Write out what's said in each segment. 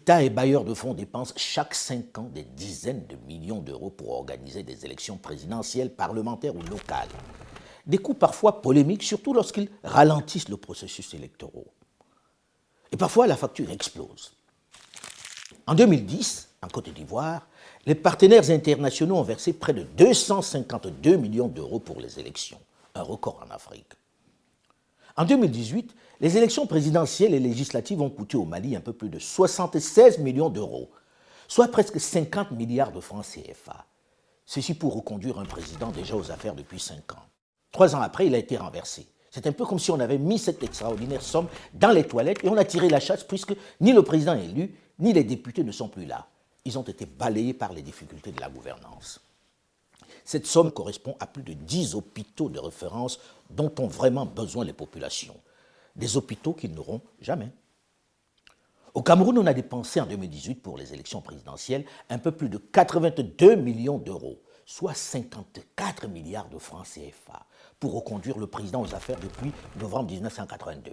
L'État et bailleurs de fonds dépensent chaque 5 ans des dizaines de millions d'euros pour organiser des élections présidentielles, parlementaires ou locales. Des coûts parfois polémiques, surtout lorsqu'ils ralentissent le processus électoral. Et parfois, la facture explose. En 2010, en Côte d'Ivoire, les partenaires internationaux ont versé près de 252 millions d'euros pour les élections, un record en Afrique. En 2018, les élections présidentielles et législatives ont coûté au Mali un peu plus de 76 millions d'euros, soit presque 50 milliards de francs CFA. Ceci pour reconduire un président déjà aux affaires depuis 5 ans. 3 ans après, il a été renversé. C'est un peu comme si on avait mis cette extraordinaire somme dans les toilettes et on a tiré la chasse puisque ni le président élu, ni les députés ne sont plus là. Ils ont été balayés par les difficultés de la gouvernance. Cette somme correspond à plus de 10 hôpitaux de référence dont ont vraiment besoin les populations. Des hôpitaux qu'ils n'auront jamais. Au Cameroun, on a dépensé en 2018 pour les élections présidentielles un peu plus de 82 millions d'euros, soit 54 milliards de francs CFA, pour reconduire le président aux affaires depuis novembre 1982.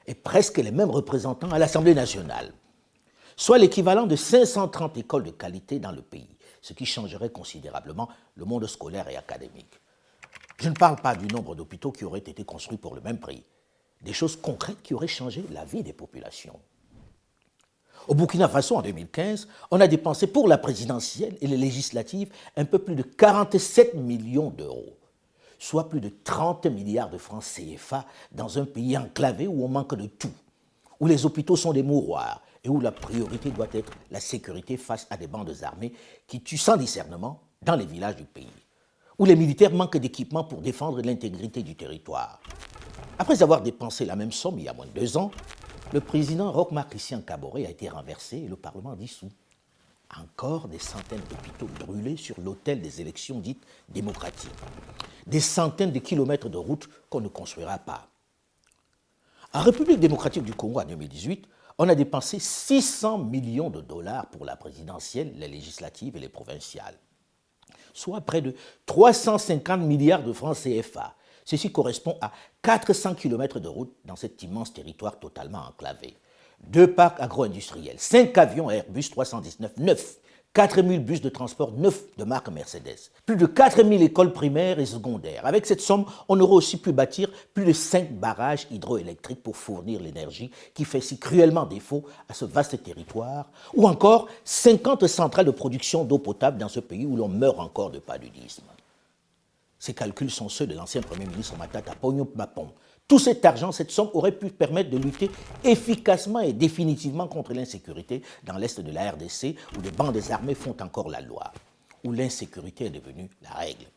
Et presque les mêmes représentants à l'Assemblée nationale, soit l'équivalent de 530 écoles de qualité dans le pays, ce qui changerait considérablement le monde scolaire et académique. Je ne parle pas du nombre d'hôpitaux qui auraient été construits pour le même prix, des choses concrètes qui auraient changé la vie des populations. Au Burkina Faso, en 2015, on a dépensé pour la présidentielle et les législatives un peu plus de 47 millions d'euros, soit plus de 30 milliards de francs CFA dans un pays enclavé où on manque de tout, où les hôpitaux sont des mouroirs et où la priorité doit être la sécurité face à des bandes armées qui tuent sans discernement dans les villages du pays, où les militaires manquent d'équipements pour défendre l'intégrité du territoire. Après avoir dépensé la même somme il y a moins de 2 ans, le président Roch-Marc Christian Kaboré a été renversé et le Parlement dissous. Encore des centaines d'hôpitaux brûlés sur l'autel des élections dites démocratiques. Des centaines de kilomètres de routes qu'on ne construira pas. En République démocratique du Congo en 2018, on a dépensé 600 millions de dollars pour la présidentielle, les législatives et les provinciales, soit près de 350 milliards de francs CFA. Ceci correspond à 400 km de route dans cet immense territoire totalement enclavé. 2 parcs agro-industriels, 5 avions Airbus 319 neufs, 4000 bus de transport neufs de marque Mercedes, plus de 4000 écoles primaires et secondaires. Avec cette somme, on aurait aussi pu bâtir plus de 5 barrages hydroélectriques pour fournir l'énergie qui fait si cruellement défaut à ce vaste territoire, ou encore 50 centrales de production d'eau potable dans ce pays où l'on meurt encore de paludisme. Ces calculs sont ceux de l'ancien Premier ministre Matata Ponyo-Mapon. Tout cet argent, cette somme aurait pu permettre de lutter efficacement et définitivement contre l'insécurité dans l'est de la RDC, où les bandes armées font encore la loi, où l'insécurité est devenue la règle.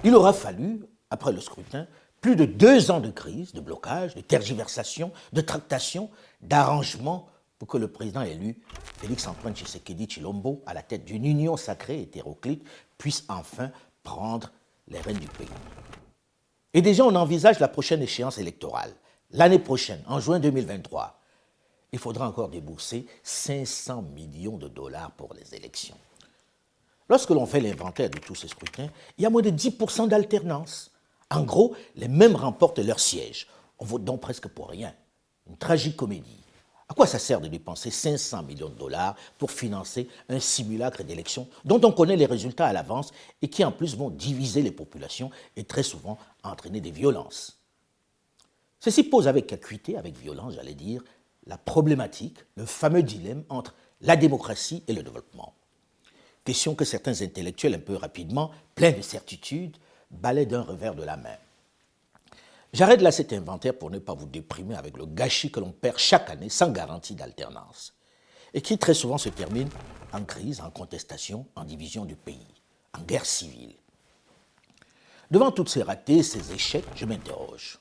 Il aura fallu, après le scrutin, plus de 2 ans de crise, de blocage, de tergiversation, de tractation, d'arrangement pour que le président élu, Félix-Antoine Tshisekedi Tshilombo, à la tête d'une union sacrée hétéroclite, puisse enfin prendre les rênes du pays. Et déjà, on envisage la prochaine échéance électorale. L'année prochaine, en juin 2023, il faudra encore débourser 500 millions de dollars pour les élections. Lorsque l'on fait l'inventaire de tous ces scrutins, il y a moins de 10% d'alternance. En gros, les mêmes remportent leur siège. On vote donc presque pour rien. Une tragique comédie. À quoi ça sert de dépenser 500 millions de dollars pour financer un simulacre d'élection dont on connaît les résultats à l'avance et qui en plus vont diviser les populations et très souvent entraîner des violences? Ceci pose avec acuité, avec violence, j'allais dire, la problématique, le fameux dilemme entre la démocratie et le développement. Question que certains intellectuels un peu rapidement, pleins de certitudes, balaient d'un revers de la main. J'arrête là cet inventaire pour ne pas vous déprimer avec le gâchis que l'on perd chaque année sans garantie d'alternance et qui très souvent se termine en crise, en contestation, en division du pays, en guerre civile. Devant toutes ces ratés, ces échecs, je m'interroge.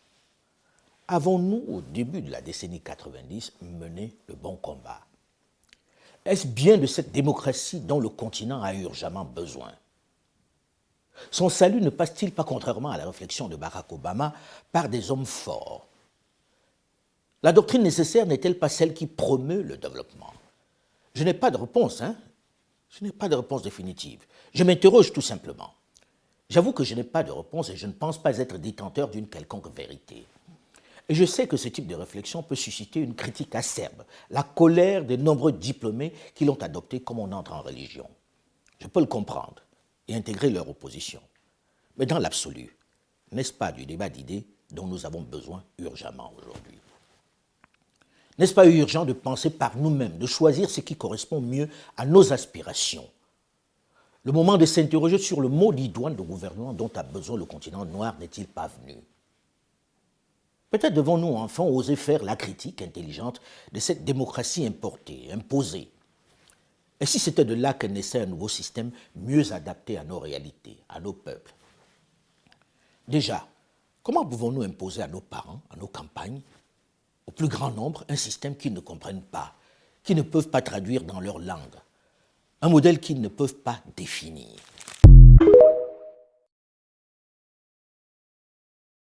Avons-nous, au début de la décennie 90, mené le bon combat? Est-ce bien de cette démocratie dont le continent a urgemment besoin? Son salut ne passe-t-il pas, contrairement à la réflexion de Barack Obama, par des hommes forts? La doctrine nécessaire n'est-elle pas celle qui promeut le développement? Je n'ai pas de réponse, Je n'ai pas de réponse définitive. Je m'interroge tout simplement. J'avoue que je n'ai pas de réponse et je ne pense pas être détenteur d'une quelconque vérité. Et je sais que ce type de réflexion peut susciter une critique acerbe, la colère des nombreux diplômés qui l'ont adopté comme on entre en religion. Je peux le comprendre et intégrer leur opposition. Mais dans l'absolu, n'est-ce pas du débat d'idées dont nous avons besoin urgemment aujourd'hui? N'est-ce pas urgent de penser par nous-mêmes, de choisir ce qui correspond mieux à nos aspirations? Le moment de s'interroger sur le mot d'idoine de gouvernement dont a besoin le continent noir n'est-il pas venu? Peut-être devons-nous enfin oser faire la critique intelligente de cette démocratie importée, imposée. Et si c'était de là que naissait un nouveau système mieux adapté à nos réalités, à nos peuples? Déjà, comment pouvons-nous imposer à nos parents, à nos campagnes, au plus grand nombre, un système qu'ils ne comprennent pas, qu'ils ne peuvent pas traduire dans leur langue, un modèle qu'ils ne peuvent pas définir?